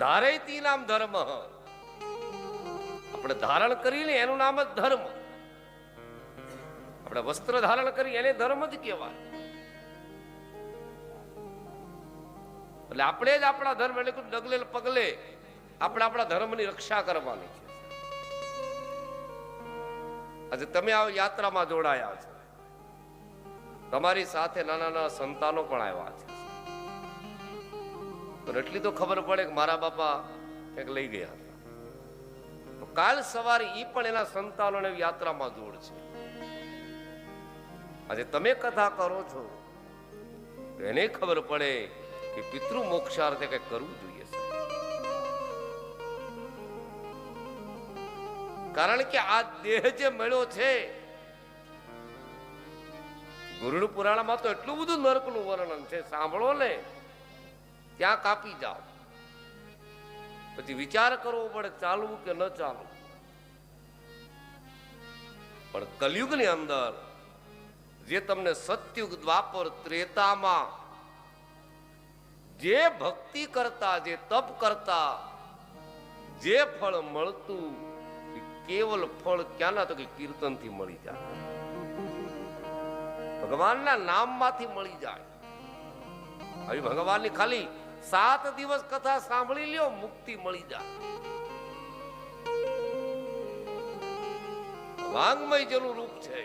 ધારેતી નામ ધર્મ, આપણે ધારણ કરીને એનું નામ જ ધર્મ. આપણે વસ્ત્ર ધારણ કરી એને ધર્મ જ કહેવાય. એટલે આપણે જ આપણા ધર્મ એટલે ડગલે પગલે આપણે આપણા ધર્મની રક્ષા કરવાની છે. આજે તમે આ યાત્રામાં જોડાયા છો, તમારી સાથે નાના નાના સંતાનો પણ આવ્યા છે. તો એટલી તો ખબર પડે કે મારા બાપા કંઈક લઈ ગયા હતા, તો કાલ સવારે ઈ પણ એના સંતાનોને યાત્રામાં જોડશે. આજે તમે કથા કરો છો તો એને ખબર પડે કે પિતૃ મોક્ષાર્થે કંઈક કરવું જોઈએ. કારણ કે આ દેહ જે મળ્યો છે, ગરુડ પુરાણમાં તો એટલું બધું નરકનું વર્ણન છે, સાંભળો ને ત્યાં કાપી જાઓ, પછી વિચાર કરવો પડે ચાલવું કે ન ચાલવું. પણ કલયુગની અંદર જે તમને સતયુગ, દ્વાપર, ત્રેતામાં જે ભક્તિ કરતા, જે તપ કરતા જે ફળ મળતું, કેવલ ફળ ક્યાંના તો કે કીર્તનથી મળી જાય, ભગવાનના નામમાંથી મળી જાય. હવે ભગવાનની ખાલી 7 દિવસ કથા સાંભળી લ્યો, મુક્તિ મળી જાય. વાંગમય જેનું રૂપ છે.